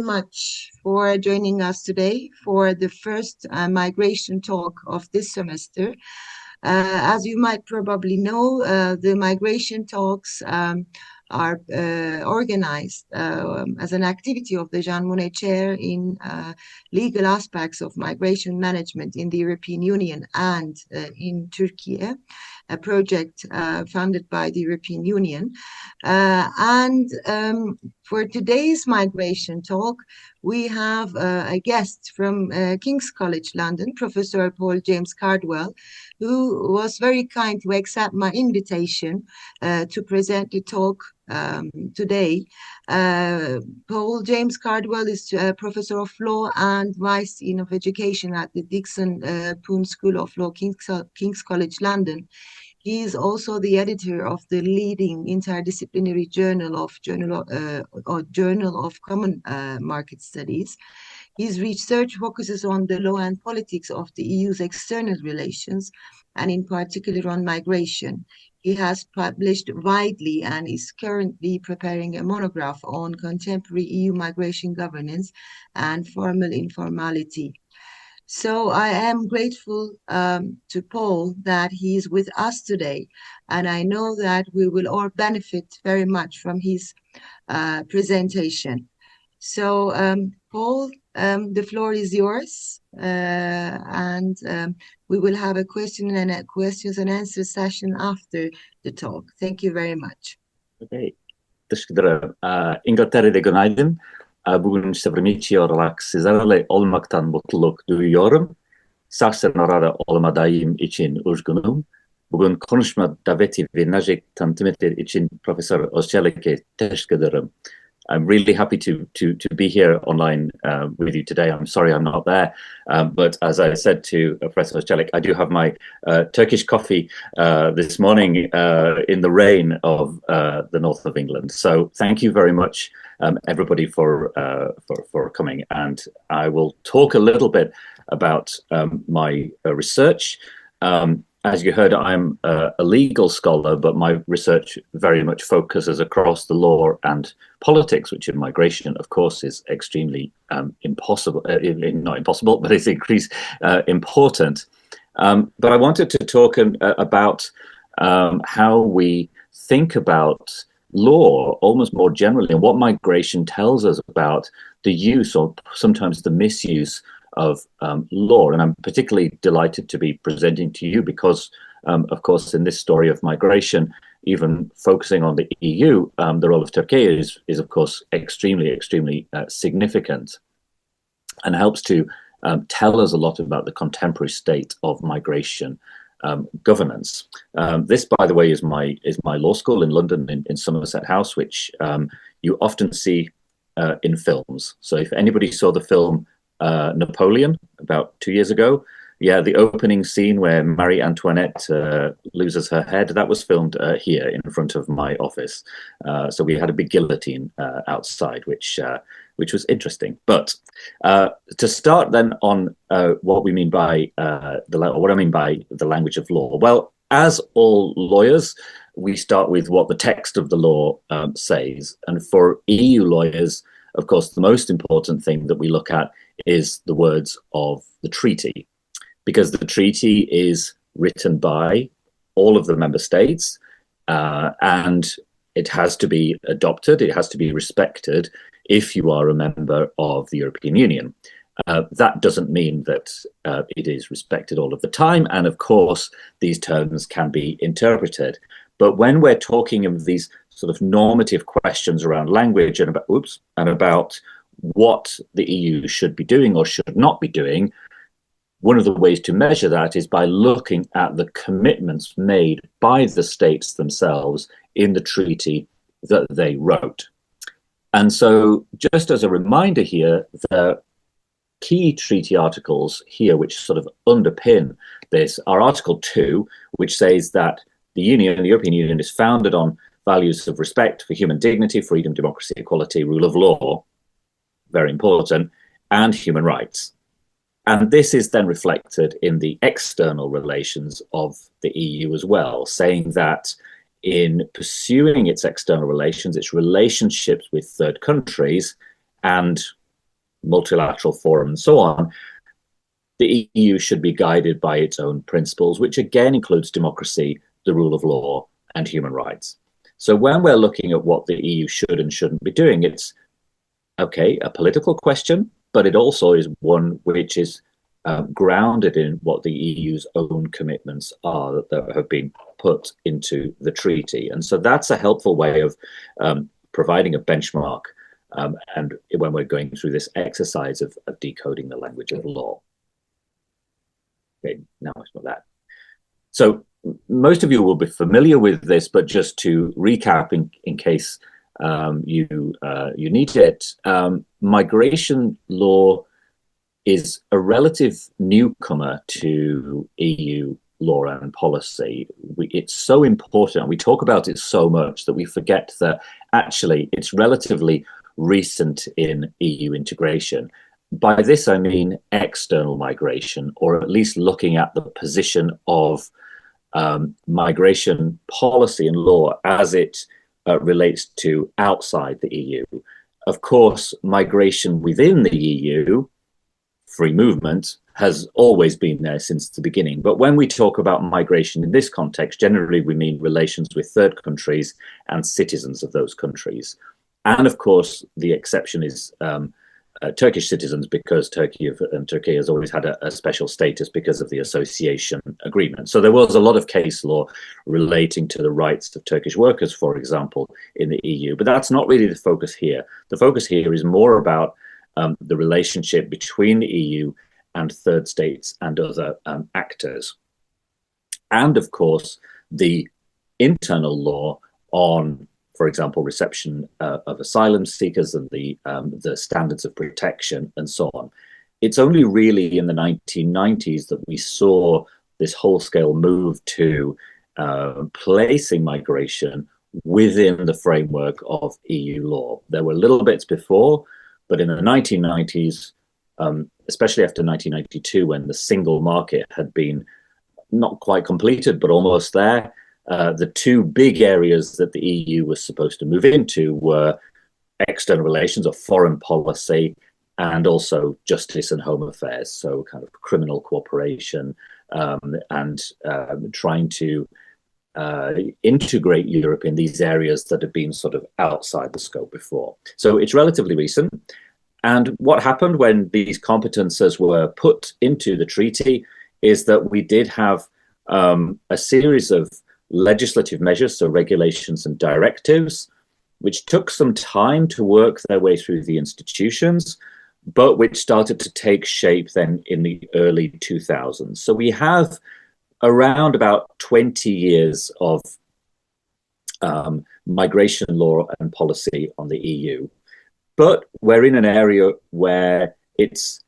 Much for joining us today for the first migration talk of this semester. As you might probably know, the migration talks are organized as an activity of the Jean Monnet Chair in legal aspects of migration management in the European Union and in Turkey, a project funded by the European Union. For today's migration talk, we have a guest from King's College London, Professor Paul James Cardwell, who was very kind to accept my invitation to present the talk today. Paul James Cardwell is Professor of Law and Vice Dean of Education at the Dixon Poon School of Law, King's College London. He is also the editor of the leading interdisciplinary Journal of Common Market Studies. His research focuses on the law and politics of the EU's external relations, and in particular on migration. He has published widely and is currently preparing a monograph on contemporary EU migration governance and formal informality. So I am grateful to Paul that he is with us today, and I know that we will all benefit very much from his presentation. So Paul, the floor is yours, and we will have a questions and answer session after the talk. Thank you very much. Okay. Teşekkür ederim. İngiltere'de günaydın. Bugün sevrimçi olarak sizlerle olmaktan mutluluk duyuyorum. Şahsen orada olmadığım için üzgünüm. Bugün konuşma daveti ve nazik tanıtımları için Profesör Özçelik'e teşekkür ederim. I'm really happy to be here online with you today. I'm sorry I'm not there, but as I said to Professor Özçelik, I do have my Turkish coffee this morning in the rain of the north of England. So thank you very much, everybody, for coming. And I will talk a little bit about my research. As you heard, I'm a legal scholar, but my research very much focuses across the law and politics, which in migration, of course, is extremely not impossible, but it's important. But I wanted to talk about how we think about law almost more generally, and what migration tells us about the use or sometimes the misuse of law. And I'm particularly delighted to be presenting to you because, of course, in this story of migration, even focusing on the EU, the role of Turkey is of course, extremely significant, and helps to tell us a lot about the contemporary state of migration governance. This, by the way, is my law school in London, in Somerset House, which you often see in films. So if anybody saw the film Napoleon about 2 years ago, yeah, the opening scene where Marie Antoinette loses her head, that was filmed here in front of my office. So we had a big guillotine outside, which was interesting. But to start then on what we mean by what I mean by the language of law. Well, as all lawyers, we start with what the text of the law says, and for EU lawyers, of course, the most important thing that we look at is the words of the treaty, because the treaty is written by all of the member states, and it has to be adopted, it has to be respected if you are a member of the European Union. That doesn't mean that it is respected all of the time, and of course these terms can be interpreted. But when we're talking of these sort of normative questions around language and about what the EU should be doing or should not be doing, one of the ways to measure that is by looking at the commitments made by the states themselves in the treaty that they wrote. And so, just as a reminder here, the key treaty articles here which sort of underpin this are Article 2, which says that the European Union is founded on values of respect for human dignity, freedom, democracy, equality, rule of law, very important, and human rights. And this is then reflected in the external relations of the EU as well, saying that in pursuing its external relations, its relationships with third countries, and multilateral forum and so on, the EU should be guided by its own principles, which again includes democracy, the rule of law, and human rights. So when we're looking at what the EU should and shouldn't be doing, it's, okay, a political question, but it also is one which is grounded in what the EU's own commitments are that have been put into the treaty. And so that's a helpful way of providing a benchmark and when we're going through this exercise of decoding the language of law. Okay, now it's not that. So most of you will be familiar with this, but just to recap in case you need it, migration law is a relative newcomer to EU law and policy. It's so important, we talk about it so much that we forget that actually it's relatively recent in EU integration. By this I mean external migration, or at least looking at the position of migration policy and law as it relates to outside the EU. Of course, migration within the EU, free movement, has always been there since the beginning. But when we talk about migration in this context, generally we mean relations with third countries and citizens of those countries. And of course, the exception is Turkish citizens, because Turkey has always had a special status because of the association agreement. So there was a lot of case law relating to the rights of Turkish workers, for example, in the EU. But that's not really the focus here. The focus here is more about the relationship between the EU and third states and other actors. And of course, the internal law on, for example, reception of asylum seekers and the standards of protection and so on. It's only really in the 1990s that we saw this whole-scale move to placing migration within the framework of EU law. There were little bits before, but in the 1990s, especially after 1992, when the single market had been not quite completed, but almost there, the two big areas that the EU was supposed to move into were external relations or foreign policy, and also justice and home affairs, so kind of criminal cooperation and trying to integrate Europe in these areas that had been sort of outside the scope before. So it's relatively recent. And what happened when these competences were put into the treaty is that we did have a series of legislative measures, so regulations and directives, which took some time to work their way through the institutions, but which started to take shape then in the early 2000s. So we have around about 20 years of migration law and policy on the EU. But we're in an area where it's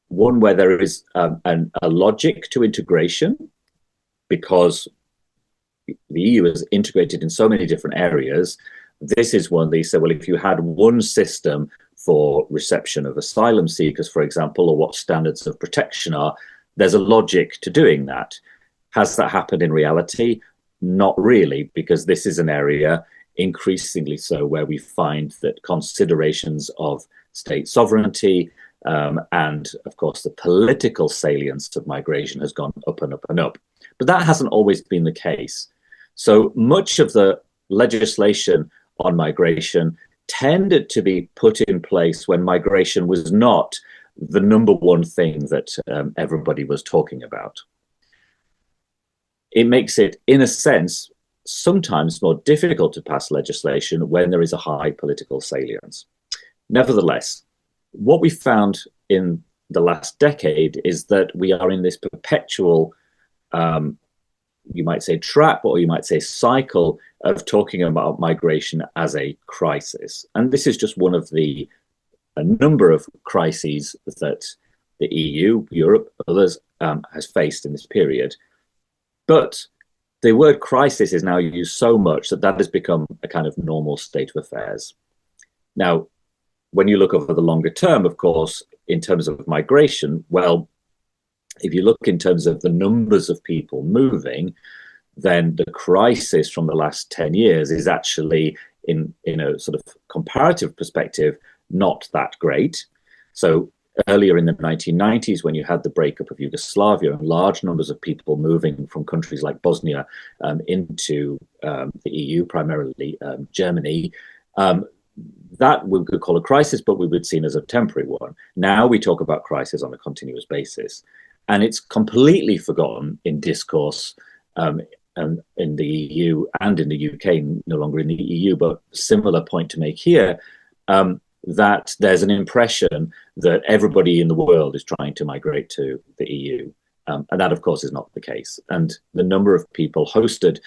one where there is a logic to integration, because the EU is integrated in so many different areas. This is one they said, well, if you had one system for reception of asylum seekers, for example, or what standards of protection are, there's a logic to doing that. Has that happened in reality? Not really, because this is an area increasingly so where we find that considerations of state sovereignty and, of course, the political salience of migration has gone up and up and up. But that hasn't always been the case. So much of the legislation on migration tended to be put in place when migration was not the number one thing that everybody was talking about. It makes it, in a sense, sometimes more difficult to pass legislation when there is a high political salience. Nevertheless, what we found in the last decade is that we are in this perpetual you might say trap, or you might say cycle of talking about migration as a crisis. And this is just one of a number of crises that the EU, Europe, others has faced in this period. But the word crisis is now used so much that that has become a kind of normal state of affairs. Now, when you look over the longer term, of course, in terms of migration, well, if you look in terms of the numbers of people moving, then the crisis from the last 10 years is actually, in a sort of comparative perspective, not that great. So earlier in the 1990s, when you had the breakup of Yugoslavia and large numbers of people moving from countries like Bosnia into the EU, primarily Germany, that we could call a crisis, but we would see it as a temporary one. Now we talk about crisis on a continuous basis. And it's completely forgotten in discourse and in the EU and in the UK, no longer in the EU, but similar point to make here, that there's an impression that everybody in the world is trying to migrate to the EU. And that, of course, is not the case. And the number of people hosted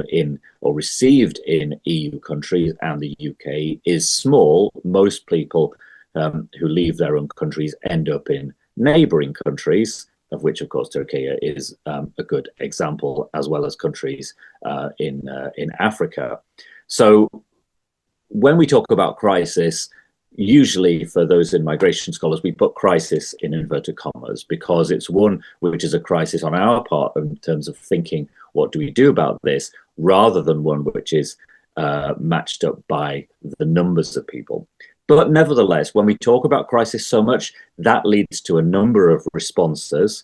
in or received in EU countries and the UK is small. Most people who leave their own countries end up in neighboring countries, of which, of course, Turkey is a good example, as well as countries in Africa. So when we talk about crisis, usually for those in migration scholars, we put crisis in inverted commas because it's one which is a crisis on our part in terms of thinking, what do we do about this, rather than one which is matched up by the numbers of people. But nevertheless, when we talk about crisis so much, that leads to a number of responses.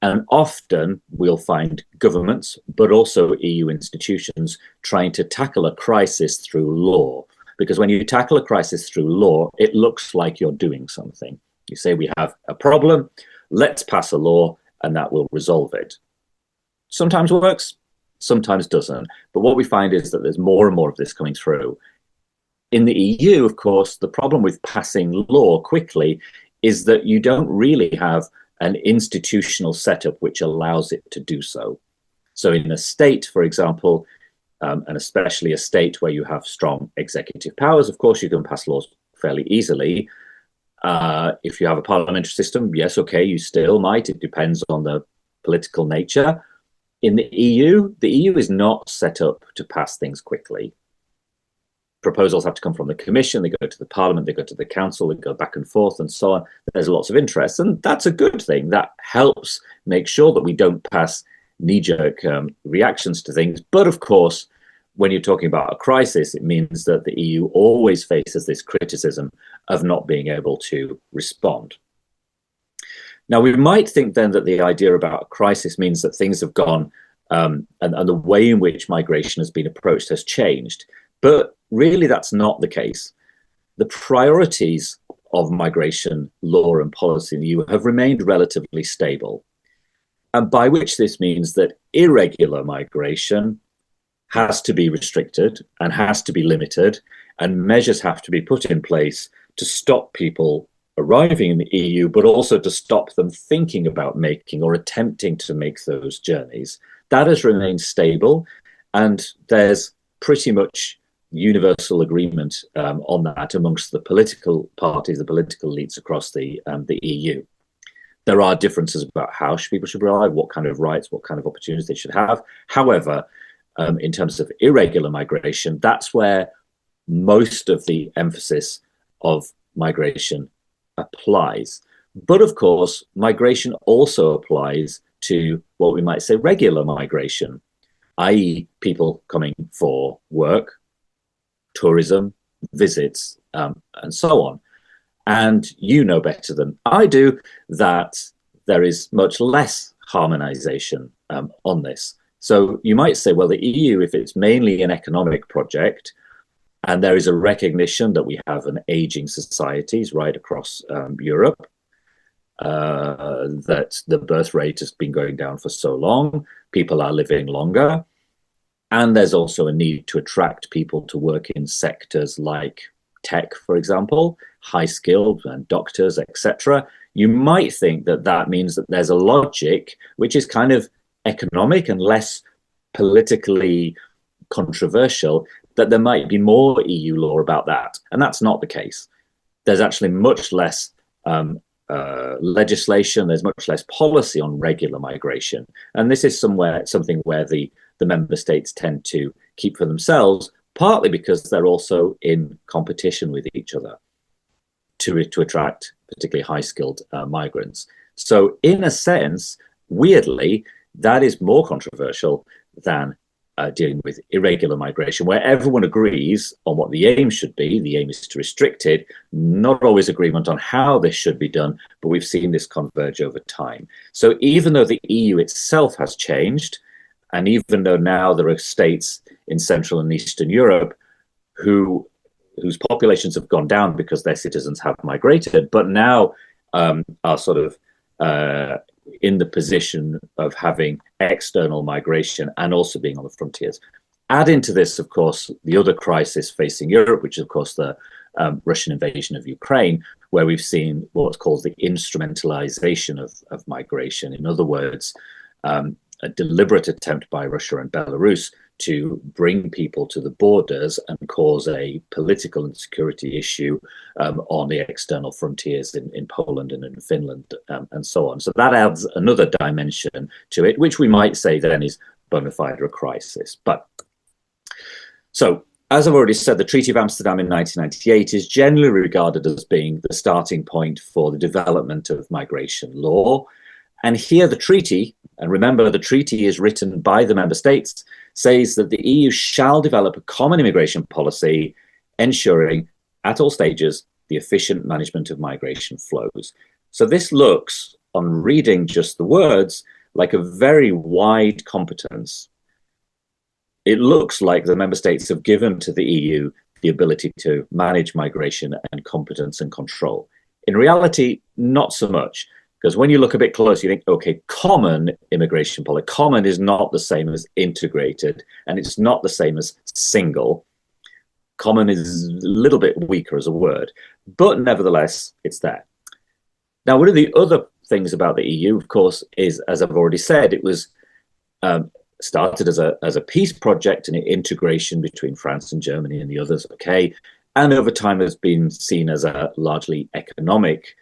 And often we'll find governments, but also EU institutions, trying to tackle a crisis through law. Because when you tackle a crisis through law, it looks like you're doing something. You say, we have a problem, let's pass a law, and that will resolve it. Sometimes works, sometimes doesn't. But what we find is that there's more and more of this coming through. In the EU, of course, the problem with passing law quickly is that you don't really have an institutional setup which allows it to do so. So in a state, for example, and especially a state where you have strong executive powers, of course, you can pass laws fairly easily. If you have a parliamentary system, yes, okay, you still might. It depends on the political nature. In the EU is not set up to pass things quickly. Proposals have to come from the Commission, they go to the Parliament, they go to the Council, they go back and forth and so on. There's lots of interest, and that's a good thing. That helps make sure that we don't pass knee-jerk reactions to things. But of course, when you're talking about a crisis, it means that the EU always faces this criticism of not being able to respond. Now, we might think then that the idea about a crisis means that things have gone and the way in which migration has been approached has changed. But really, that's not the case. The priorities of migration law and policy in the EU have remained relatively stable. And by which this means that irregular migration has to be restricted and has to be limited, and measures have to be put in place to stop people arriving in the EU, but also to stop them thinking about making or attempting to make those journeys. That has remained stable, and there's pretty much universal agreement on that amongst the political parties, the political elites across the EU. There are differences about how people should arrive, what kind of rights, what kind of opportunities they should have. However, in terms of irregular migration, that's where most of the emphasis of migration applies. But of course, migration also applies to what we might say regular migration, i.e. people coming for work, tourism, visits, and so on. And you know better than I do that there is much less harmonization on this. So you might say, well, the EU, if it's mainly an economic project, and there is a recognition that we have an aging societies right across Europe, that the birth rate has been going down for so long, people are living longer, and there's also a need to attract people to work in sectors like tech, for example, high skilled and doctors, etc. You might think that that means that there's a logic which is kind of economic and less politically controversial, that there might be more EU law about that. And that's not the case. There's actually much less legislation, there's much less policy on regular migration. And this is something where the member states tend to keep for themselves, partly because they're also in competition with each other to attract particularly high-skilled migrants. So in a sense, weirdly, that is more controversial than dealing with irregular migration, where everyone agrees on what the aim should be. The aim is to restrict it, not always agreement on how this should be done, but we've seen this converge over time. So even though the EU itself has changed, and even though now there are states in Central and Eastern Europe whose populations have gone down because their citizens have migrated, but now are sort of in the position of having external migration and also being on the frontiers. Add into this, of course, the other crisis facing Europe, which is, of course, the Russian invasion of Ukraine, where we've seen what's called the instrumentalization of migration. In other words, a deliberate attempt by Russia and Belarus to bring people to the borders and cause a political and security issue on the external frontiers in Poland and in Finland and so on. So that adds another dimension to it, which we might say then is bona fide a crisis. So as I've already said, the Treaty of Amsterdam in 1998 is generally regarded as being the starting point for the development of migration law. And here the treaty, and remember the treaty is written by the member states, says that the EU shall develop a common immigration policy, ensuring at all stages the efficient management of migration flows. So this looks, on reading just the words, like a very wide competence. It looks like the member states have given to the EU the ability to manage migration and competence and control. In reality, not so much. Because when you look a bit closer, you think, okay, common immigration policy. Common is not the same as integrated, and it's not the same as single. Common is a little bit weaker as a word, but nevertheless, it's there. Now, one of the other things about the EU, of course, is, as I've already said, it was started as a peace project and integration between France and Germany and the others, okay, and over time has been seen as a largely economic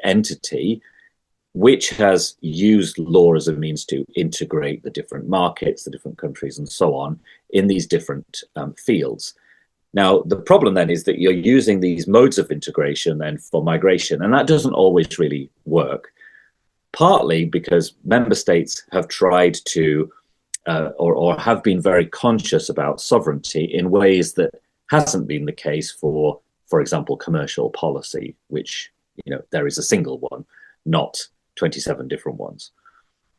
entity, which has used law as a means to integrate the different markets, the different countries, and so on in these different fields. Now, the problem then is that you're using these modes of integration then for migration, and that doesn't always really work, partly because member states have tried to or have been very conscious about sovereignty in ways that hasn't been the case for example, commercial policy, which, there is a single one, not 27 different ones.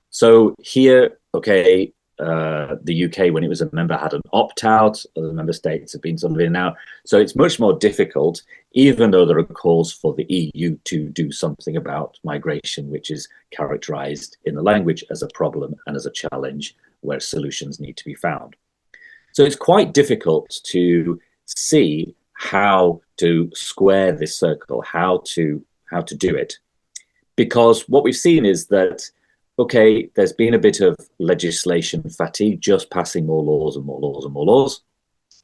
So here, okay, the UK, when it was a member, had an opt-out. Other member states have been sort of in and out. So it's much more difficult, even though there are calls for the EU to do something about migration, which is characterized in the language as a problem and as a challenge where solutions need to be found. So it's quite difficult to see how to square this circle, how to do it. Because what we've seen is that, okay, there's been a bit of legislation fatigue, just passing more laws and more laws and more laws.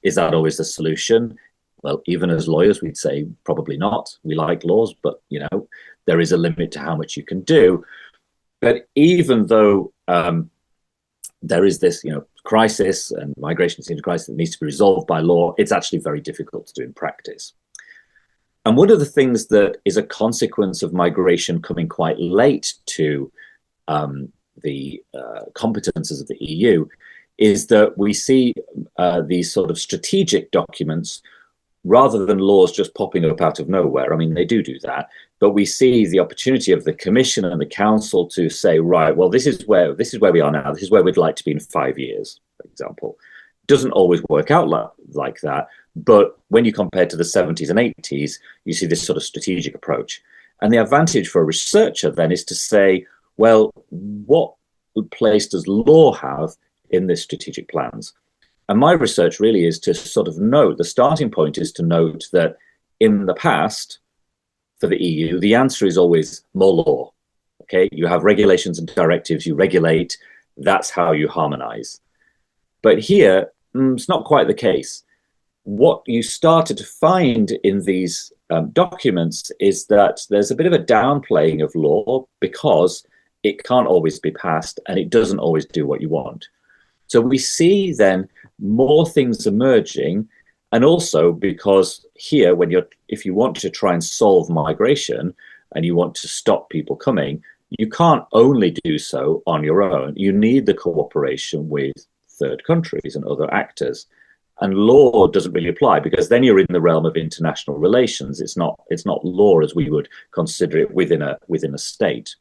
Is that always the solution? Well, even as lawyers, we'd say probably not. We like laws, but, there is a limit to how much you can do. But even though there is this, crisis, and migration seems a crisis that needs to be resolved by law, it's actually very difficult to do in practice. And one of the things that is a consequence of migration coming quite late to the competences of the EU is that we see these sort of strategic documents rather than laws just popping up out of nowhere. I mean, they do that, but we see the opportunity of the Commission and the Council to say, right, well, this is where we are now. This is where we'd like to be in 5 years, for example. Doesn't always work out like that, but when you compare to the 70s and 80s, you see this sort of strategic approach. And the advantage for a researcher then is to say, well, what place does law have in this strategic plans? And my research really is to sort of note, the starting point is to note that in the past, for the EU, the answer is always more law. Okay, you have regulations and directives, you regulate, that's how you harmonize. But here, it's not quite the case. What you started to find in these documents is that there's a bit of a downplaying of law because it can't always be passed and it doesn't always do what you want. So we see then more things emerging, and also because here, if you want to try and solve migration and you want to stop people coming, you can't only do so on your own. You need the cooperation with third countries and other actors. And law doesn't really apply, because then you're in the realm of international relations. It's not law as we would consider it within a state.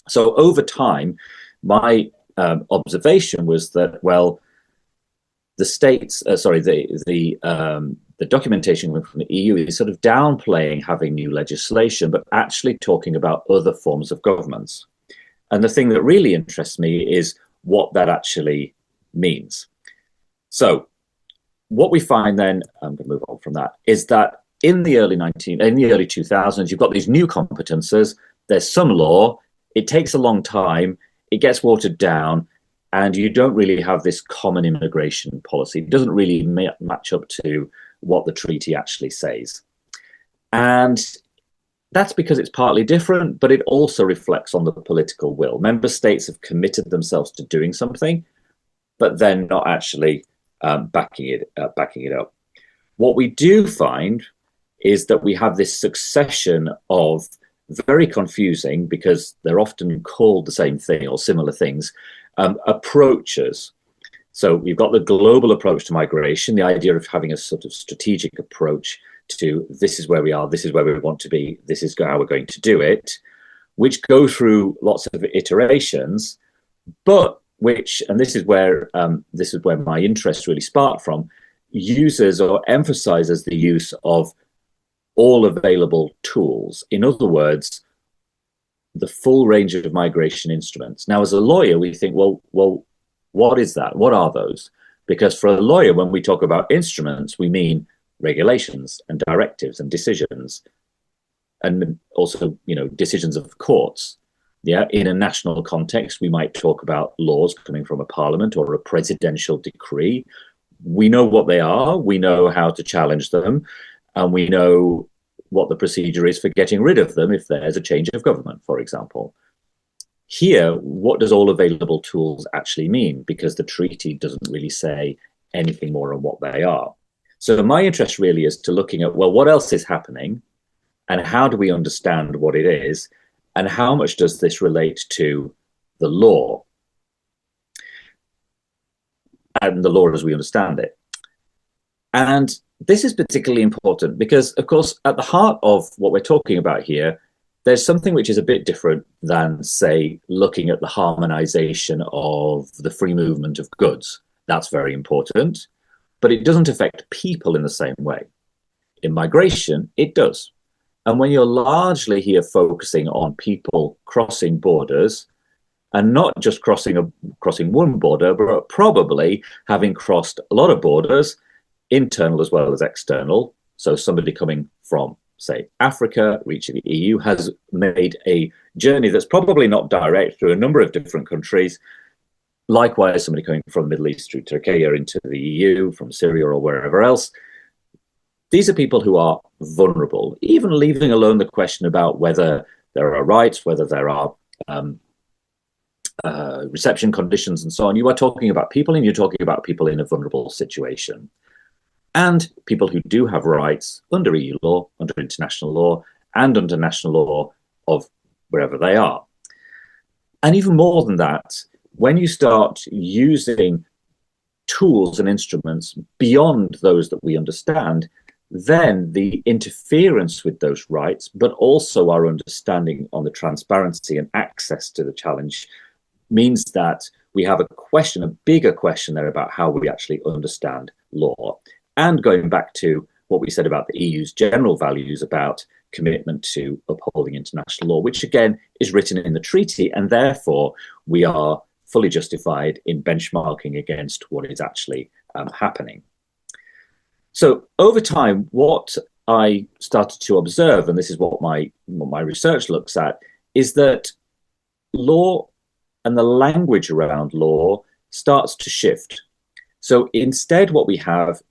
So over time, my observation was that, well, the states, the documentation from the EU is sort of downplaying having new legislation, but actually talking about other forms of governments. And the thing that really interests me is what that actually means. So what we find then, I'm going to move on from that, is that in the early 2000s, you've got these new competences. There's some law. It takes a long time. It gets watered down. And you don't really have this common immigration policy. It doesn't really match up to what the treaty actually says. And that's because it's partly different, but it also reflects on the political will. Member states have committed themselves to doing something, but then not actually backing it up. What we do find is that we have this succession of very confusing, because they're often called the same thing or similar things, approaches. So we've got the global approach to migration, the idea of having a sort of strategic approach to this is where we are, this is where we want to be, this is how we're going to do it, which go through lots of iterations, but which, and this is where my interest really sparked from, uses or emphasizes the use of all available tools. In other words, the full range of migration instruments. Now, as a lawyer, we think, well, what is that? What are those? Because for a lawyer, when we talk about instruments, we mean regulations and directives and decisions, and also, decisions of courts. Yeah, in a national context, we might talk about laws coming from a parliament or a presidential decree. We know what they are. We know how to challenge them, and we know what the procedure is for getting rid of them if there's a change of government, for example. Here, what does all available tools actually mean? Because the treaty doesn't really say anything more on what they are. So my interest really is to looking at, well, what else is happening, and how do we understand what it is, and how much does this relate to the law and the law as we understand it? And this is particularly important because, of course, at the heart of what we're talking about here, there's something which is a bit different than, say, looking at the harmonization of the free movement of goods. That's very important, but it doesn't affect people in the same way. In migration, it does. And when you're largely here focusing on people crossing borders, and not just crossing one border, but probably having crossed a lot of borders, internal as well as external. So somebody coming from, say, Africa, reaching the EU, has made a journey that's probably not direct through a number of different countries. Likewise, somebody coming from the Middle East through Turkey or into the EU, from Syria or wherever else. These are people who are vulnerable, even leaving alone the question about whether there are rights, whether there are reception conditions and so on. You are talking about people, and you're talking about people in a vulnerable situation. And people who do have rights under EU law, under international law, and under national law of wherever they are. And even more than that, when you start using tools and instruments beyond those that we understand, then the interference with those rights, but also our understanding on the transparency and access to the challenge, means that we have a question, a bigger question there about how we actually understand law. And going back to what we said about the EU's general values about commitment to upholding international law, which again is written in the treaty, and therefore we are fully justified in benchmarking against what is actually happening. So over time, what I started to observe, and this is what my research looks at, is that law and the language around law starts to shift. So instead, what we have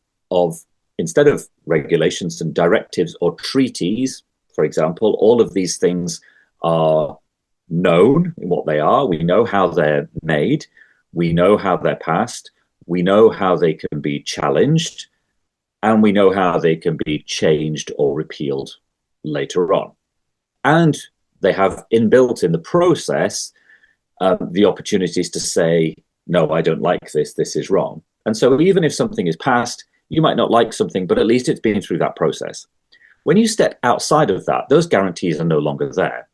instead of regulations and directives or treaties, for example, all of these things are known in what they are. We know how they're made. We know how they're passed. We know how they can be challenged. And we know how they can be changed or repealed later on. And they have inbuilt in the process the opportunities to say, no, I don't like this, this is wrong. And so even if something is passed, you might not like something, but at least it's been through that process. When you step outside of that, those guarantees are no longer there.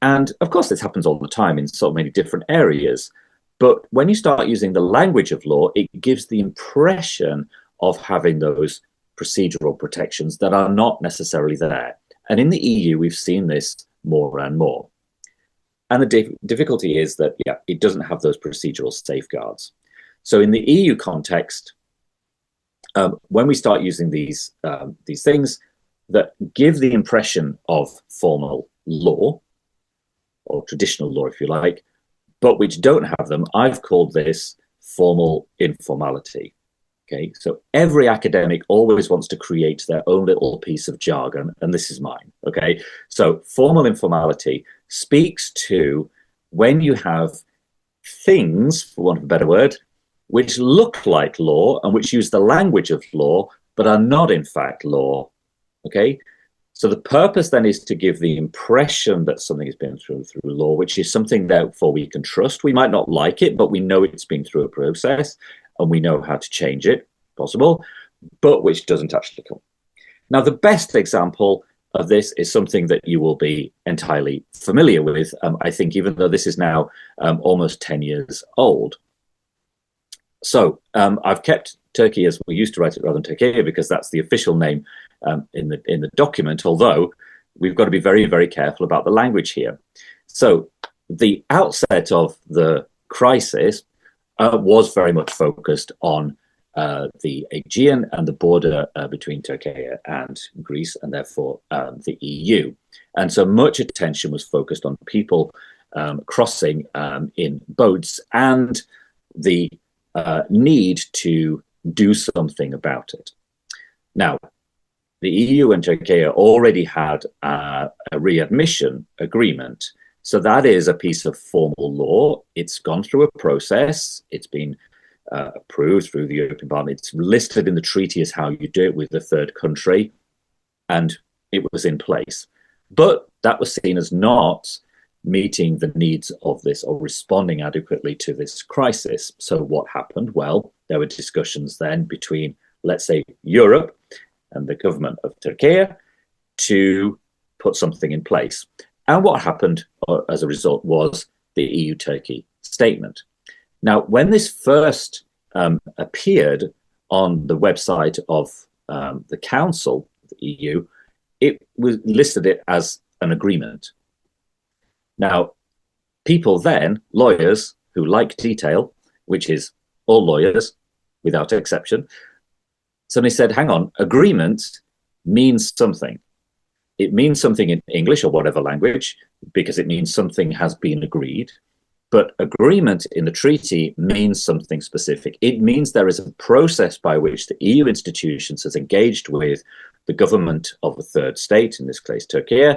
And of course, this happens all the time in so many different areas. But when you start using the language of law, it gives the impression of having those procedural protections that are not necessarily there. And in the EU, we've seen this more and more. And the difficulty is that, yeah, it doesn't have those procedural safeguards. So in the EU context, when we start using these things that give the impression of formal law, or traditional law, if you like, but which don't have them, I've called this formal informality. Okay, so every academic always wants to create their own little piece of jargon, and this is mine. Okay, so formal informality speaks to when you have things, for want of a better word, which look like law and which use the language of law, but are not in fact law. Okay, so the purpose then is to give the impression that something has been through law, which is something therefore we can trust. We might not like it, but we know it's been through a process and we know how to change it, possible, but which doesn't actually come. Now, the best example of this is something that you will be entirely familiar with, I think, even though this is now almost 10 years old. So I've kept Turkey as we used to write it rather than Turkey, because that's the official name in the document, although we've got to be very, very careful about the language here. So the outset of the crisis was very much focused on the Aegean and the border between Turkey and Greece, and therefore the EU. And so much attention was focused on people crossing in boats and the need to do something about it. Now, the EU and Turkey already had a readmission agreement. So that is a piece of formal law. It's gone through a process. It's been approved through the European Parliament. It's listed in the treaty as how you do it with the third country, and it was in place. But that was seen as not meeting the needs of this or responding adequately to this crisis. So what happened? Well, there were discussions then between, let's say, Europe and the government of Turkey to put something in place. And what happened as a result was the EU-Turkey statement. Now, when this first appeared on the website of the Council, the EU, it was listed it as an agreement. Now, people then, lawyers who like detail, which is all lawyers without exception, suddenly said, hang on, agreement means something. It means something in English or whatever language, because it means something has been agreed. But agreement in the treaty means something specific. It means there is a process by which the EU institutions has engaged with the government of a third state, in this case Turkey,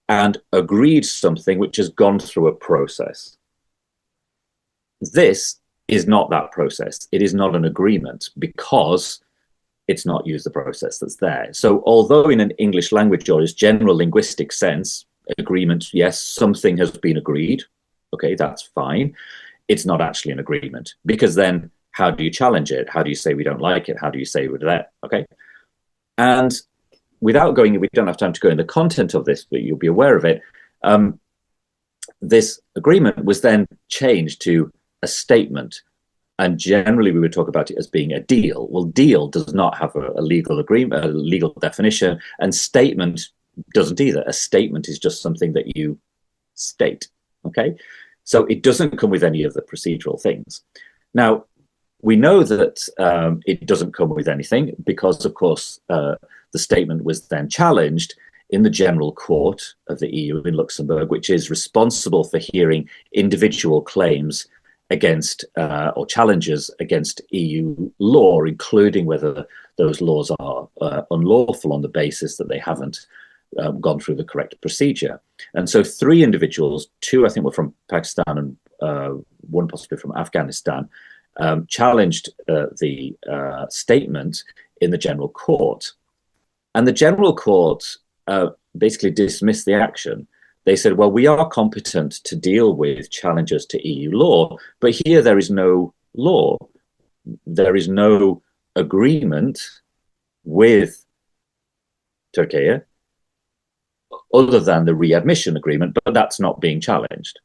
and agreed something which has gone through a process. This is not that process. It is not an agreement because it's not used the process that's there. So although in an English language or its general linguistic sense, agreement, yes, something has been agreed, okay, that's fine. It's not actually an agreement, because then how do you challenge it? How do you say we don't like it? How do you say we're that? Okay. And without going, we don't have time to go in the content of this, but you'll be aware of it. This agreement was then changed to a statement. And generally we would talk about it as being a deal. Well, deal does not have a legal agreement, a legal definition, and statement doesn't either. A statement is just something that you state, okay? So it doesn't come with any of the procedural things. Now, we know that it doesn't come with anything because, of course, the statement was then challenged in the General Court of the EU in Luxembourg, which is responsible for hearing individual claims against or challenges against EU law, including whether those laws are unlawful on the basis that they haven't gone through the correct procedure. And so 3 individuals, 2 I think were from Pakistan and 1 possibly from Afghanistan, challenged the statement in the General Court. And the General Court basically dismissed the action they said, well, we are competent to deal with challenges to EU law, but here there is no law. There is no agreement with Turkey other than the readmission agreement, but that's not being challenged.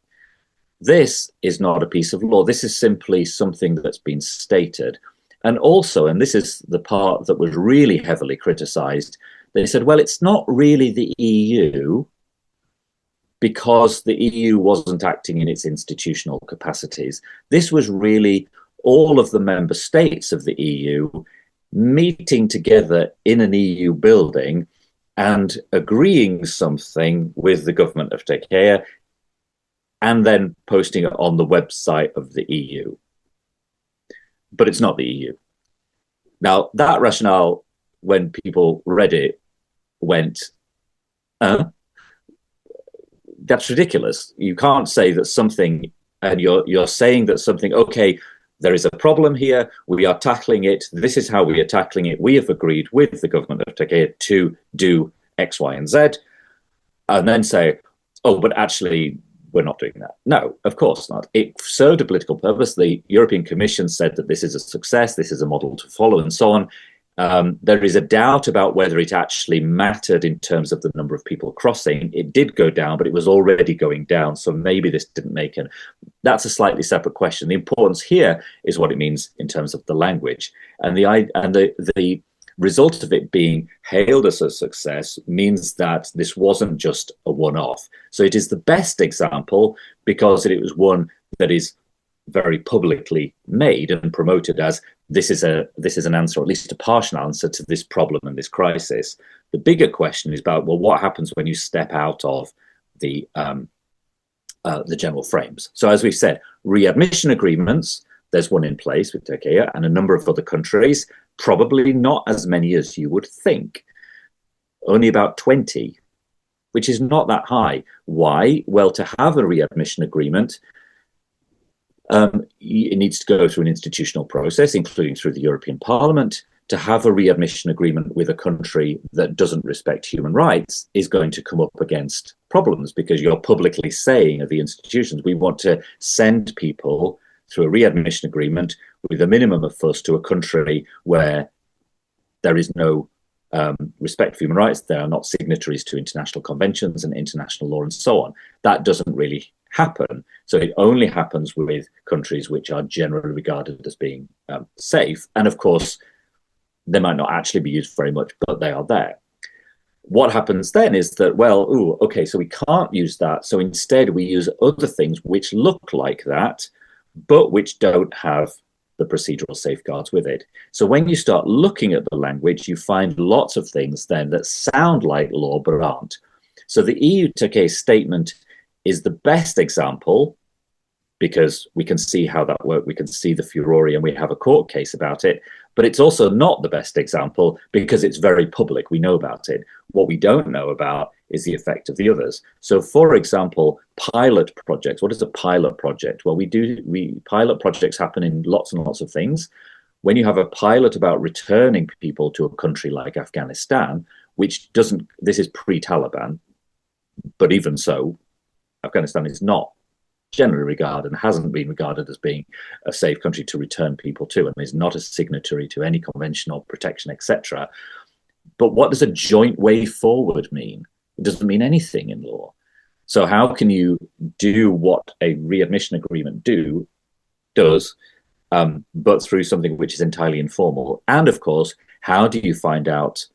This is not a piece of law. This is simply something that's been stated. And also, and this is the part that was really heavily criticized, they said, well, it's not really the EU because the EU wasn't acting in its institutional capacities. This was really all of the member states of the EU meeting together in an EU building and agreeing something with the government of Turkey and then posting it on the website of the EU. But it's not the EU. Now, that rationale, when people read it, went, that's ridiculous. You can't say that something, and you're saying that something, okay, there is a problem here, we are tackling it, this is how we are tackling it, we have agreed with the government of Turkey to do X, Y, and Z, and then say, oh, but actually, we're not doing that. No, of course not. It served a political purpose. The European Commission said that this is a success, this is a model to follow, and so on. There is a doubt about whether it actually mattered in terms of the number of people crossing. It did go down, but it was already going down. So maybe this didn't make it. That's a slightly separate question. The importance here is what it means in terms of the language. And the result of it being hailed as a success means that this wasn't just a one-off. So it is the best example because it was one that is very publicly made and promoted as this is an answer, or at least a partial answer to this problem and this crisis. The bigger question is about, well, what happens when you step out of the general frames? So as we said, readmission agreements, there's one in place with Turkey and a number of other countries, probably not as many as you would think, only about 20, which is not that high. Why? Well, to have a readmission agreement, it needs to go through an institutional process, including through the European Parliament. To have a readmission agreement with a country that doesn't respect human rights is going to come up against problems because you're publicly saying of the institutions, we want to send people through a readmission agreement with a minimum of fuss to a country where there is no respect for human rights. They are not signatories to international conventions and international law and so on. That doesn't really happen. So it only happens with countries which are generally regarded as being safe. And of course, they might not actually be used very much, but they are there. What happens then is that, well, okay, so we can't use that. So instead we use other things which look like that, but which don't have the procedural safeguards with it. So when you start looking at the language, you find lots of things then that sound like law but aren't. So the EU-Turkey statement is the best example because we can see how that worked. We can see the furore and we have a court case about it. But it's also not the best example because it's very public. We know about it. What we don't know about is the effect of the others. So, for example, pilot projects. What is a pilot project? Well, pilot projects happen in lots and lots of things. When you have a pilot about returning people to a country like Afghanistan, which doesn't, this is pre-Taliban, but even so, Afghanistan is not generally regarded and hasn't been regarded as being a safe country to return people to, and is not a signatory to any convention or protection, etc. But what does a joint way forward mean? It doesn't mean anything in law. So how can you do what a readmission agreement does, but through something which is entirely informal? And of course, how do you find out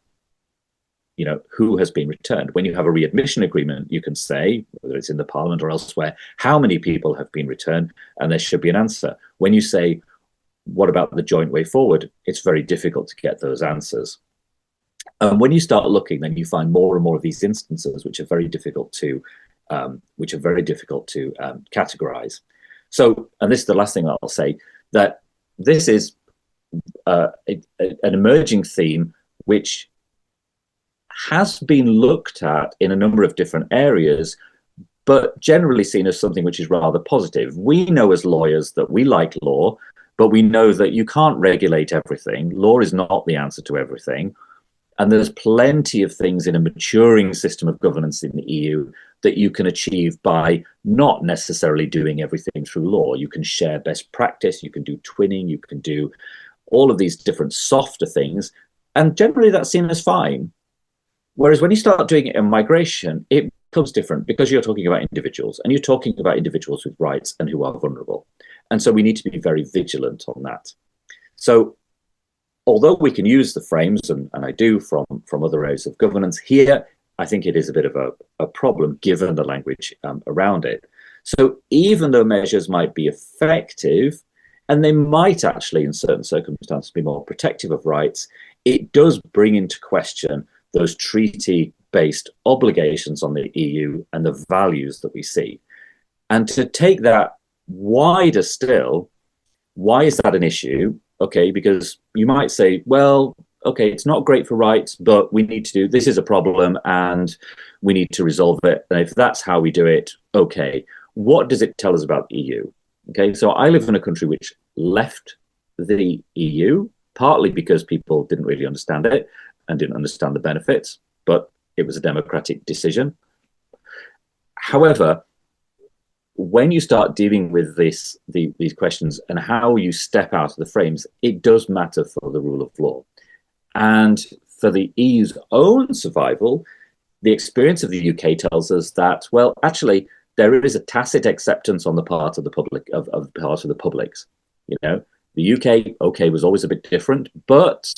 who has been returned? When you have a readmission agreement, you can say, whether it's in the parliament or elsewhere, how many people have been returned, and there should be an answer. When you say, what about the joint way forward? It's very difficult to get those answers. And when you start looking, then you find more and more of these instances which are very difficult to categorize. So, and this is the last thing I'll say, that this is an emerging theme which has been looked at in a number of different areas, but generally seen as something which is rather positive. We know as lawyers that we like law, but we know that you can't regulate everything. Law is not the answer to everything. And there's plenty of things in a maturing system of governance in the EU that you can achieve by not necessarily doing everything through law. You can share best practice, you can do twinning, you can do all of these different softer things, and generally that's seen as fine. Whereas when you start doing it in migration, it becomes different because you're talking about individuals, and you're talking about individuals with rights and who are vulnerable. And so we need to be very vigilant on that. So although we can use the frames, and I do from other areas of governance, here I think it is a bit of a problem given the language around it. So even though measures might be effective, and they might actually in certain circumstances be more protective of rights, it does bring into question those treaty-based obligations on the EU and the values that we see. And to take that wider still, why is that an issue? Okay, because you might say, well, okay, it's not great for rights, but we need to do, this is a problem and we need to resolve it. And if that's how we do it, okay. What does it tell us about the EU? Okay, so I live in a country which left the EU, partly because people didn't really understand it and didn't understand the benefits, but it was a democratic decision. However, when you start dealing with these questions and how you step out of the frames, it does matter for the rule of law. And for the EU's own survival, the experience of the UK tells us that, well, actually, there is a tacit acceptance on the part of the public, of part of the publics. You know, the UK, okay, was always a bit different, but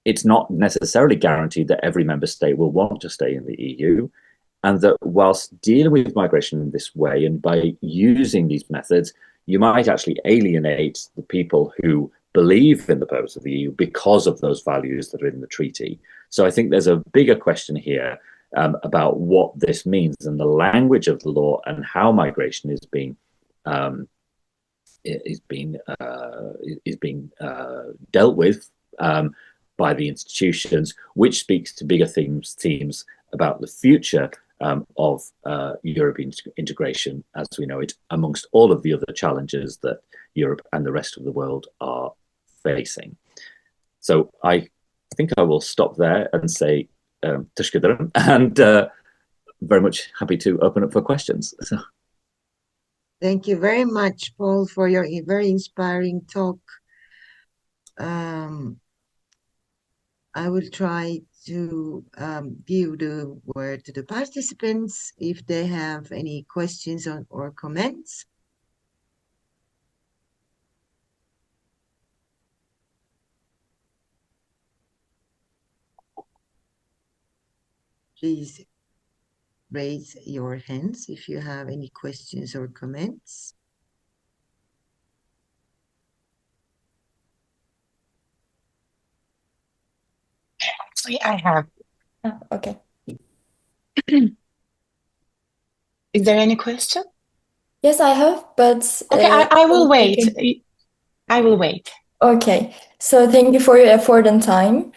it's not necessarily guaranteed that every member state will want to stay in the EU. And that whilst dealing with migration in this way and by using these methods, you might actually alienate the people who believe in the purpose of the EU because of those values that are in the treaty. So I think there's a bigger question here about what this means and the language of the law and how migration is being dealt with by the institutions, which speaks to bigger themes about the future of European integration as we know it, amongst all of the other challenges that Europe and the rest of the world are facing. So I think I will stop there and say Tashkadaram, and very much happy to open up for questions. So. Thank you very much, Paul, for your very inspiring talk. I will try to give the word to the participants if they have any questions or comments. Please raise your hands if you have any questions or comments. Actually, I have. Oh, okay. Is there any question? Yes, I have, but okay, I will wait. I will wait. Okay, so thank you for your effort and time.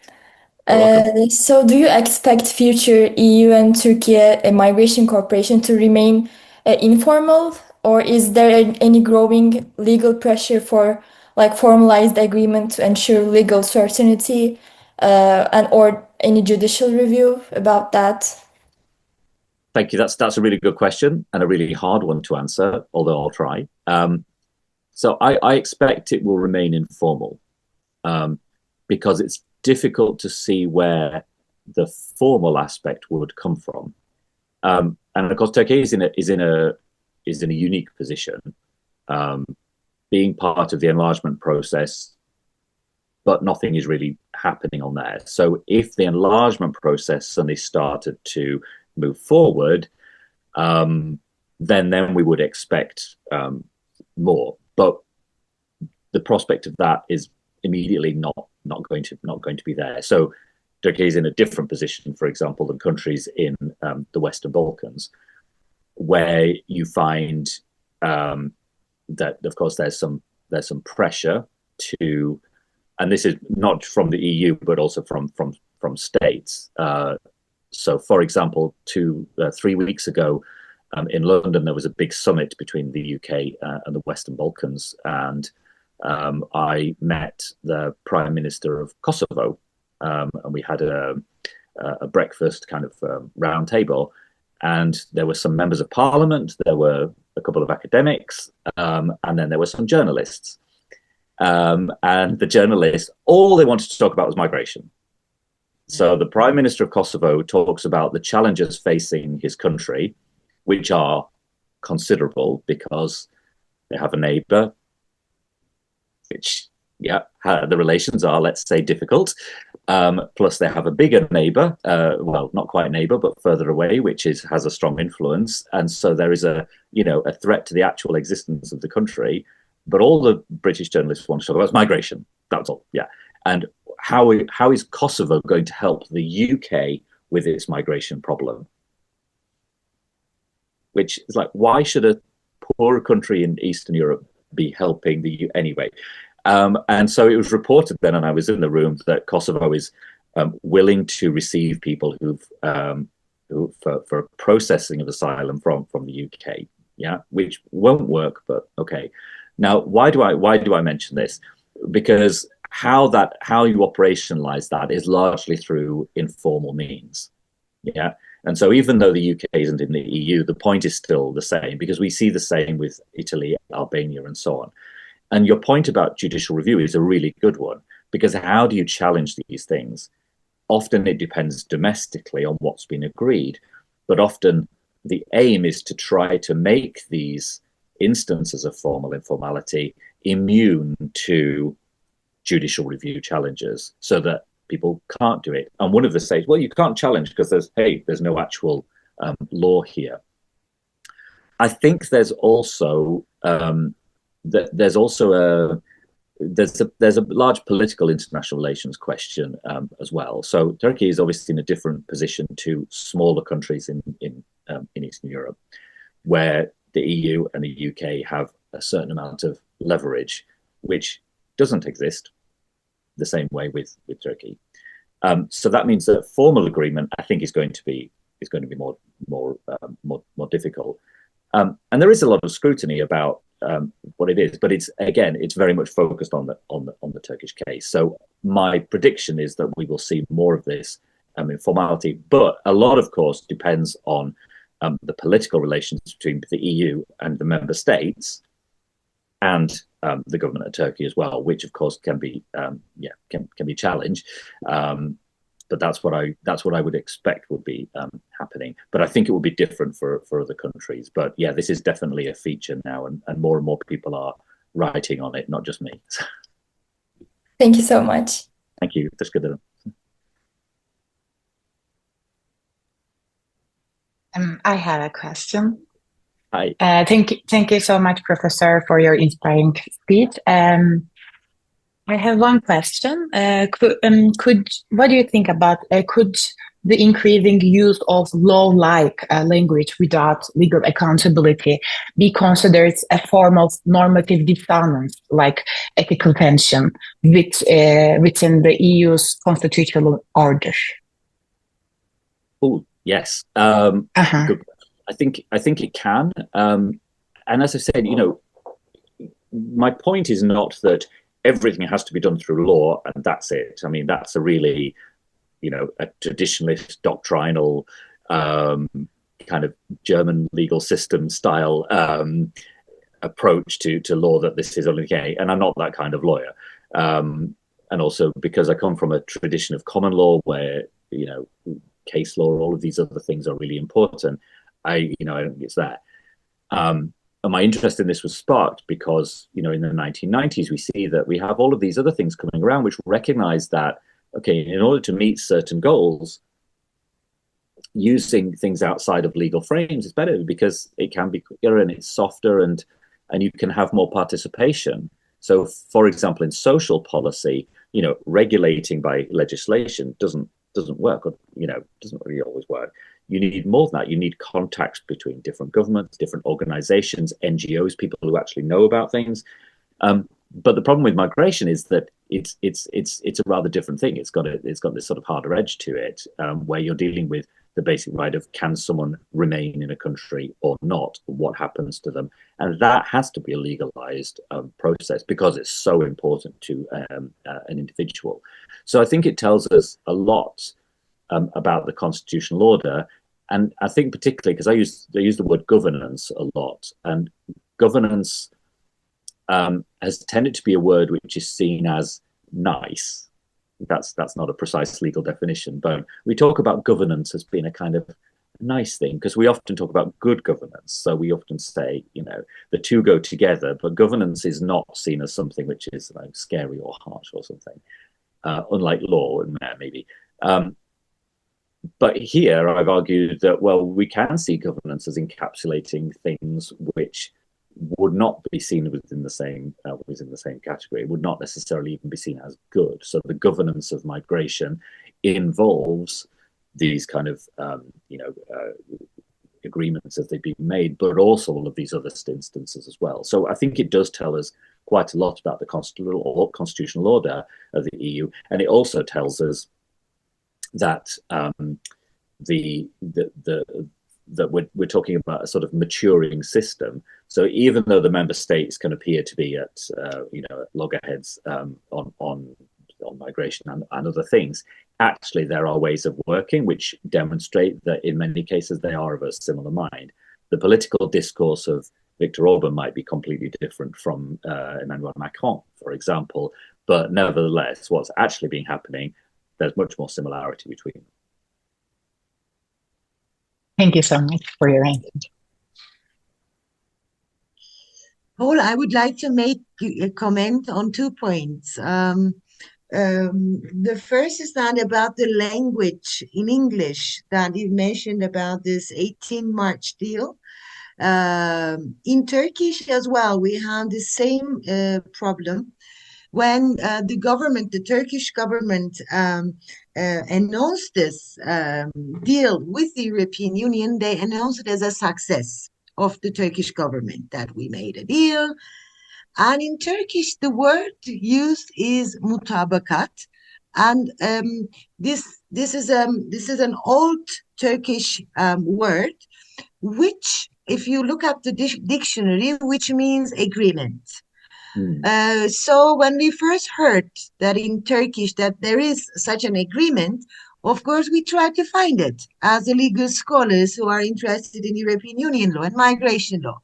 So do you expect future EU and Turkey migration cooperation to remain informal, or is there any growing legal pressure for like formalized agreement to ensure legal certainty and or any judicial review about that? Thank you. That's a really good question and a really hard one to answer, although I'll try. So I expect it will remain informal because it's difficult to see where the formal aspect would come from. And of course, Turkey is in a unique position, being part of the enlargement process, but nothing is really happening on there. So if the enlargement process suddenly started to move forward, then we would expect more. But the prospect of that is immediately not going to be there. So Turkey is in a different position, for example, than countries in the Western Balkans, where you find that, of course, there's some pressure to, and this is not from the EU, but also from states. So, for example, 3 weeks ago in London, there was a big summit between the UK and the Western Balkans, and I met the Prime Minister of Kosovo, and we had a breakfast kind of round table. And there were some members of parliament, there were a couple of academics, and then there were some journalists. And the journalists, all they wanted to talk about was migration. So the Prime Minister of Kosovo talks about the challenges facing his country, which are considerable because they have a neighbor, which, yeah, the relations are, let's say, difficult. Plus they have a bigger neighbor, well, not quite neighbor, but further away, which has a strong influence. And so there is a threat to the actual existence of the country. But all the British journalists want to talk about is migration. That's all, yeah. And how is Kosovo going to help the UK with its migration problem? Which is like, why should a poor country in Eastern Europe be helping the EU anyway? And so it was reported then, and I was in the room, that Kosovo is willing to receive people who for processing of asylum from the UK, yeah, which won't work, but okay. Now, why do I mention this? Because how you operationalize that is largely through informal means, yeah. And so even though the UK isn't in the EU, the point is still the same, because we see the same with Italy, Albania, and so on. And your point about judicial review is a really good one, because how do you challenge these things? Often it depends domestically on what's been agreed, but often the aim is to try to make these instances of formal informality immune to judicial review challenges, so that people can't do it. And one of the states, well, you can't challenge because there's no actual law here. I think there's also there's a large political international relations question as well. So Turkey is obviously in a different position to smaller countries in Eastern Europe, where the EU and the UK have a certain amount of leverage, which doesn't exist the same way with Turkey. So that means that formal agreement, I think, is going to be more difficult. And there is a lot of scrutiny about what it is, but it's very much focused on the Turkish case. So my prediction is that we will see more of this informality, but a lot, of course, depends on the political relations between the EU and the member states, and the government of Turkey as well, which of course can be challenged. But that's what I would expect would be happening. But I think it will be different for other countries. But yeah, this is definitely a feature now, and more people are writing on it, not just me. Thank you so much. Thank you. I have a question. Hi. Thank you so much, Professor, for your inspiring speech. I have one question. What do you think about could the increasing use of law-like language without legal accountability be considered a form of normative dissonance, like ethical tension within the EU's constitutional order? Oh, yes. Good. I think it can. And as I said, my point is not that everything has to be done through law and that's it. I mean, that's a really, a traditionalist, doctrinal, kind of German legal system style approach to law, that this is only okay. And I'm not that kind of lawyer. And also because I come from a tradition of common law where, case law, all of these other things are really important. I don't think it's that. And my interest in this was sparked because, in the 1990s, we see that we have all of these other things coming around which recognize that, okay, in order to meet certain goals, using things outside of legal frames is better because it can be quicker and it's softer and you can have more participation. So, for example, in social policy, regulating by legislation doesn't work, or, doesn't really always work. You need more than that. You need contacts between different governments, different organizations, NGOs, people who actually know about things. But the problem with migration is that it's a rather different thing. It's got this sort of harder edge to it, where you're dealing with the basic right of, can someone remain in a country or not? What happens to them? And that has to be a legalized process because it's so important to an individual. So I think it tells us a lot about the constitutional order. And I think particularly because I use the word governance a lot, and governance has tended to be a word which is seen as nice. That's not a precise legal definition, but we talk about governance as being a kind of nice thing because we often talk about good governance. So we often say, you know, the two go together, but governance is not seen as something which is like scary or harsh or something, unlike law and maybe. But here I've argued that, well, we can see governance as encapsulating things which would not be seen within the same category, would not necessarily even be seen as good. So the governance of migration involves these kind of agreements as they've been made, but also all of these other instances as well. So I think it does tell us quite a lot about the constitutional order of the EU, and it also tells us that that we're talking about a sort of maturing system. So even though the member states can appear to be at loggerheads on migration and other things, actually there are ways of working which demonstrate that in many cases they are of a similar mind. The political discourse of Viktor Orban might be completely different from Emmanuel Macron, for example, but nevertheless, what's actually been happening, there's much more similarity between them. Thank you so much for your answer. Paul, I would like to make a comment on 2 points. The first is that about the language in English that you mentioned about this 18 March deal. In Turkish as well, we have the same problem. When the Turkish government announced this deal with the European Union, they announced it as a success of the Turkish government that we made a deal. And in Turkish, the word used is mutabakat, and this is an old Turkish word, which, if you look up the dictionary, which means agreement. So when we first heard that in Turkish that there is such an agreement, of course, we tried to find it as legal scholars who are interested in European Union law and migration law.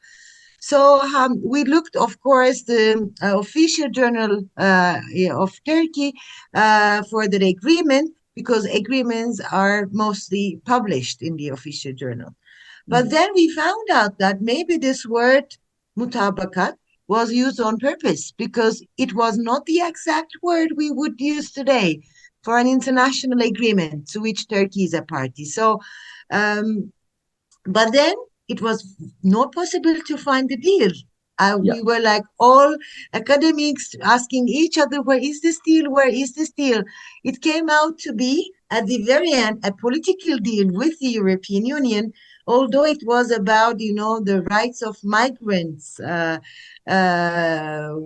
So we looked, of course, the official journal of Turkey for the agreement, because agreements are mostly published in the official journal. But then we found out that maybe this word mutabakat was used on purpose because it was not the exact word we would use today for an international agreement to which Turkey is a party. So, but then it was not possible to find the deal. We were like all academics asking each other, where is this deal? Where is this deal? It came out to be, at the very end, a political deal with the European Union, although it was about, the rights of migrants,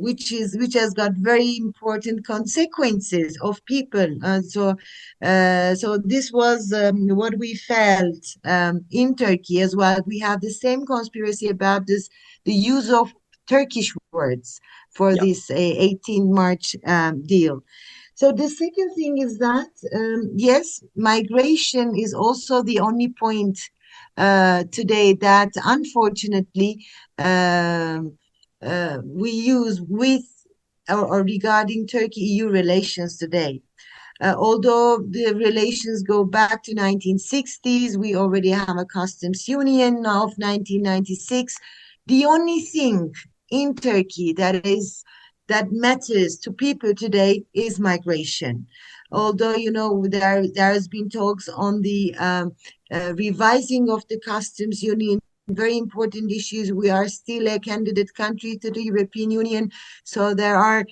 which has got very important consequences of people. So this was what we felt in Turkey as well. We had the same conspiracy about the use of Turkish words for this 18 March deal. So the second thing is that, yes, migration is also the only point today that, unfortunately, we use with or regarding Turkey-EU relations today. Although the relations go back to 1960s, we already have a customs union now of 1996. The only thing in Turkey that matters to people today is migration. Although, there has been talks on the revising of the customs union, very important issues. We are still a candidate country to the European Union, so there are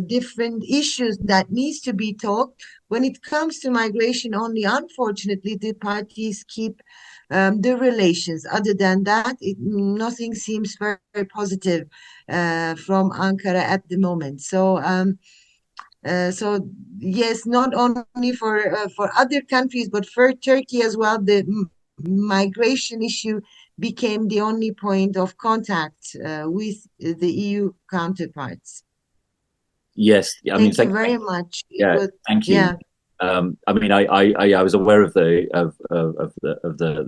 different issues that needs to be talked. When it comes to migration only, unfortunately, the parties keep the relations. Other than that, nothing seems very, very positive from Ankara at the moment. So yes, not only for other countries, but for Turkey as well, the migration issue became the only point of contact with the EU counterparts. Yes, Thank you very much. Thank you. I mean, I was aware of the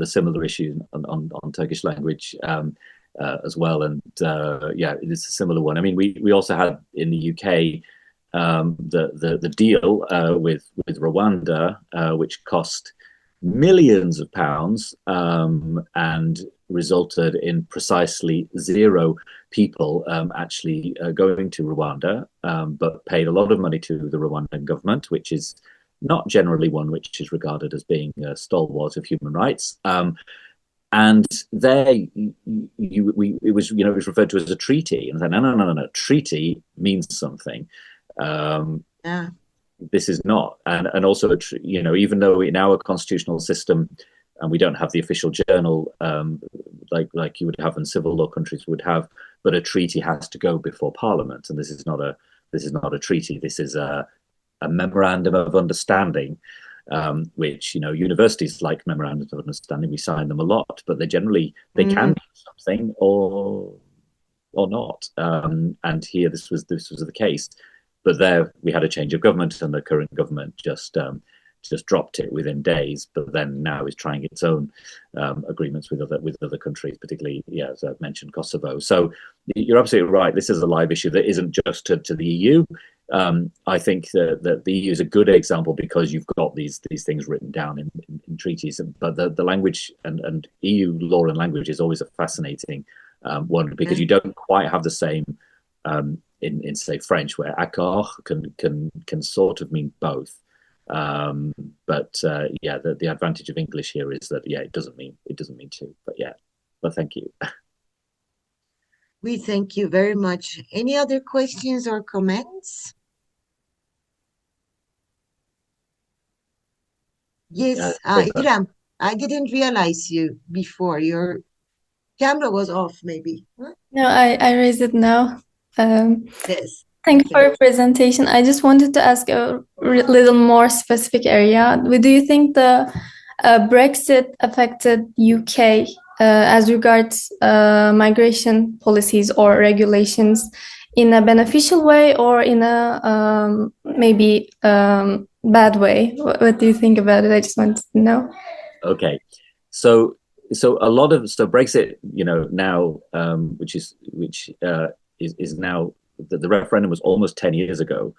similar issue on Turkish language as well, and yeah, it's a similar one. I mean, we also had in the UK the deal with Rwanda, which cost millions of pounds and resulted in precisely 0 people actually going to Rwanda, but paid a lot of money to the Rwandan government, which is not generally one which is regarded as being a stalwart of human rights. And there, it was referred to as a treaty, and I said, no, treaty means something. Yeah. This is not, and also, even though in our constitutional system, and we don't have the official journal like you would have in civil law countries would have, but a treaty has to go before Parliament, and this is not a treaty. This is a memorandum of understanding, which universities like memorandums of understanding. We sign them a lot, but they can do something or not. And here this was the case. But there we had a change of government, and the current government just dropped it within days. But then now is trying its own agreements with other countries, particularly, as I mentioned, Kosovo. So you're absolutely right. This is a live issue that isn't just to the EU. I think that the EU is a good example because you've got these things written down in treaties. But the language and EU law and language is always a fascinating one, because you don't quite have the same. In say French, where accord can sort of mean both, but the advantage of English here is that it doesn't mean to. But thank you. We thank you very much. Any other questions or comments? Yes, Iram, I didn't realize you before. Your camera was off, maybe. Huh? No, I raised it now. Yes. Thank you for your presentation. I just wanted to ask a little more specific area. Do you think the Brexit affected UK as regards migration policies or regulations in a beneficial way or in a maybe bad way? What do you think about it? I just wanted to know. Okay, so a lot of Brexit, now, which is now. The referendum was almost 10 years ago,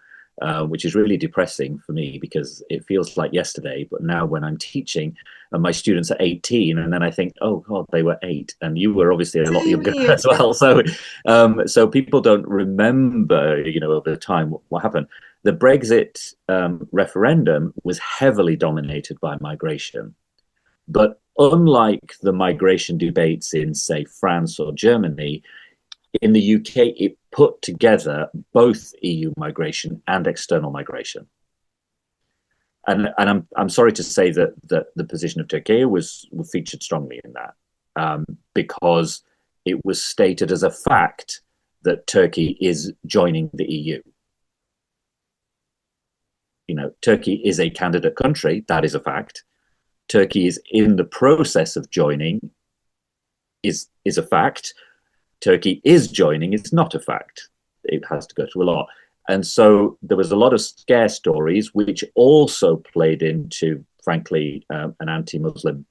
which is really depressing for me because it feels like yesterday. But now when I'm teaching and my students are 18, and then I think, oh God, they were 8, and you were obviously a lot younger as well. So people don't remember, over time what happened. The Brexit referendum was heavily dominated by migration, but unlike the migration debates in, say, France or Germany, in the UK, it put together both EU migration and external migration. And I'm sorry to say that the position of Turkey was featured strongly in that, because it was stated as a fact that Turkey is joining the EU. Turkey is a candidate country, that is a fact. Turkey is in the process of joining, is a fact. Turkey is joining, it's not a fact. It has to go through a lot. And so there was a lot of scare stories, which also played into, frankly, an anti-Muslim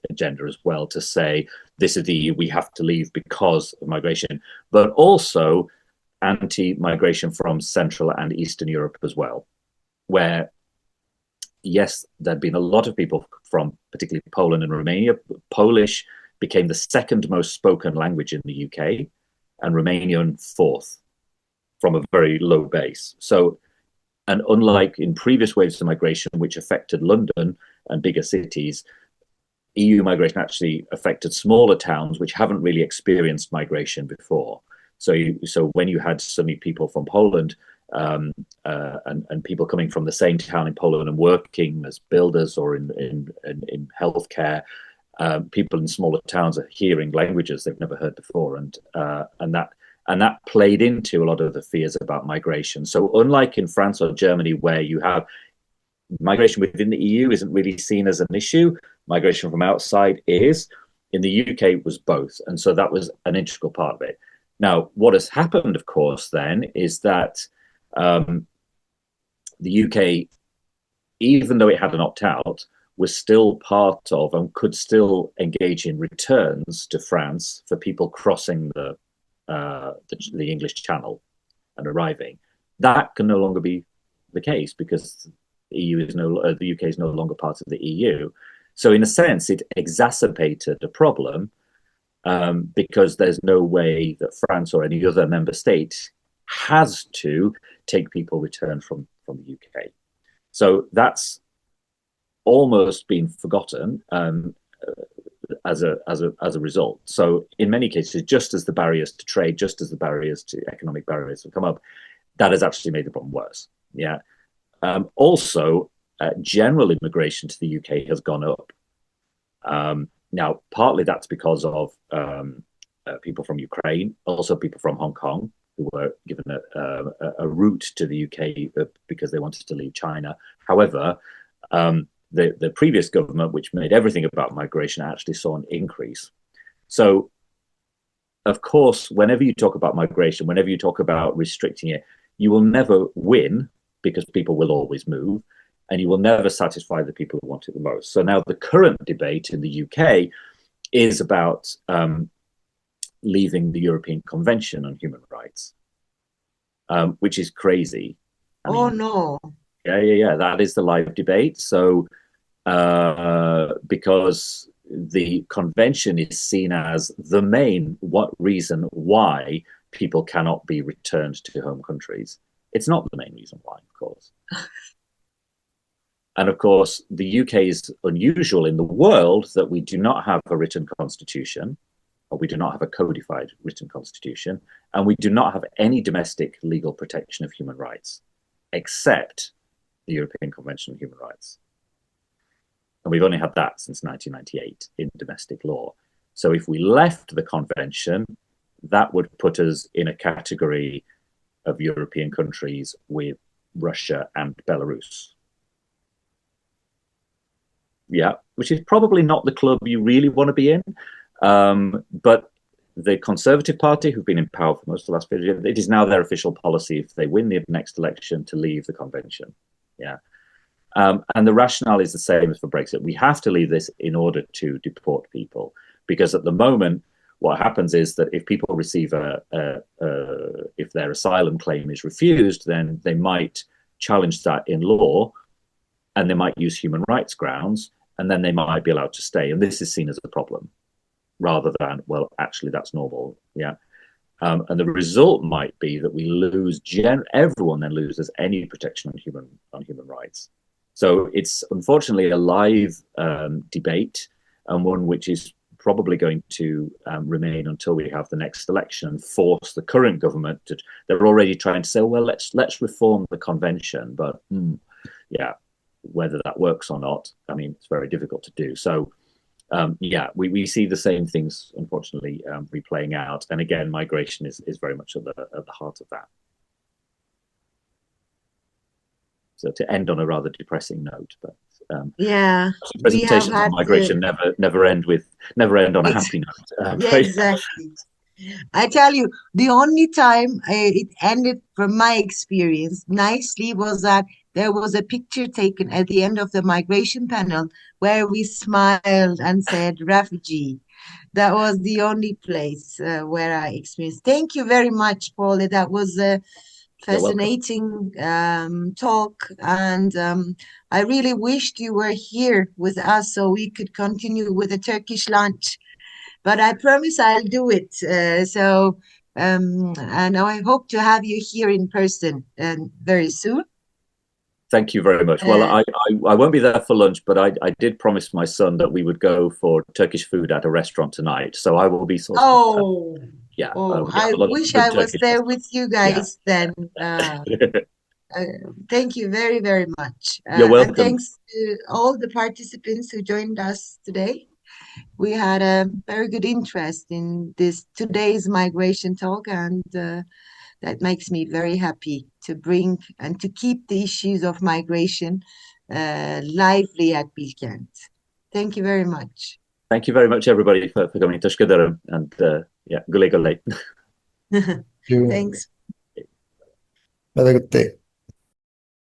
agenda as well, to say, this is the EU, we have to leave because of migration, but also anti-migration from Central and Eastern Europe as well, where, yes, there'd been a lot of people from particularly Poland and Romania. Polish became the second most spoken language in the UK, and Romanian 4th, from a very low base. So, and unlike in previous waves of migration, which affected London and bigger cities, EU migration actually affected smaller towns which haven't really experienced migration before. So when you had suddenly people from Poland and people coming from the same town in Poland and working as builders or in healthcare, people in smaller towns are hearing languages they've never heard before, and that played into a lot of the fears about migration. So unlike in France or Germany, where you have migration within the EU isn't really seen as an issue, migration from outside is. In the UK, it was both, and so that was an integral part of it. Now, what has happened, of course, then is that the UK even though it had an opt-out, was still part of and could still engage in returns to France for people crossing the English Channel and arriving. That can no longer be the case because the UK is no longer part of the EU. So in a sense, it exacerbated a problem because there's no way that France or any other member state has to take people returned from the UK. So that's almost been forgotten as a result. So in many cases, just as the barriers to trade, just as the barriers to economic barriers have come up, that has actually made the problem worse. Yeah. Also, general immigration to the UK has gone up. Now, partly that's because of people from Ukraine, also people from Hong Kong, who were given a route to the UK because they wanted to leave China. However, the previous government, which made everything about migration, actually saw an increase. So, of course, whenever you talk about migration, whenever you talk about restricting it, you will never win because people will always move, and you will never satisfy the people who want it the most. So now the current debate in the UK is about leaving the European Convention on Human Rights, which is crazy. I mean, no. Yeah, that is the live debate. So because the convention is seen as the main reason why people cannot be returned to home countries. It's not the main reason why, of course. And of course, the UK is unusual in the world that we do not have a written constitution, or we do not have a codified written constitution, and we do not have any domestic legal protection of human rights, except the European Convention on Human Rights. And we've only had that since 1998 in domestic law. So if we left the convention, that would put us in a category of European countries with Russia and Belarus. Yeah, which is probably not the club you really want to be in. But the Conservative Party, who've been in power for most of the last period, it is now their official policy if they win the next election to leave the convention. Yeah. And the rationale is the same as for Brexit. We have to leave this in order to deport people, because at the moment, what happens is that if people receive if their asylum claim is refused, then they might challenge that in law, and they might use human rights grounds, and then they might be allowed to stay. And this is seen as a problem, rather than, well, actually that's normal. Yeah. And the result might be that we lose everyone then loses any protection on human rights. So it's unfortunately a live debate, and one which is probably going to remain until we have the next election and force the current government to. They're already trying to say, well, let's reform the convention, but yeah, whether that works or not, I mean, it's very difficult to do. So yeah, we see the same things, unfortunately, replaying out. And again, migration is very much at the heart of that. So to end on a rather depressing note, but yeah, presentations on migration never end on a happy note. Yeah, exactly. I tell you, the only time it ended, from my experience, nicely was that there was a picture taken at the end of the migration panel where we smiled and said refugee. That was the only place where I experienced. Thank you very much, Paul. That was a fascinating talk, and I really wished you were here with us so we could continue with the Turkish lunch. But I promise I'll do it. And I hope to have you here in person very soon. Thank you very much. Well, I won't be there for lunch, but I did promise my son that we would go for Turkish food at a restaurant tonight. So I will be sort of, yeah. I wish I was there with you guys then. Thank you very, very much. You're welcome. And thanks to all the participants who joined us today. We had a very good interest in today's migration talk, and that makes me very happy to bring and to keep the issues of migration lively at Bilkent. Thank you very much. Thank you very much, everybody, for coming. Teşekkür ederim. And yeah, güle güle. Thanks. Have a good day.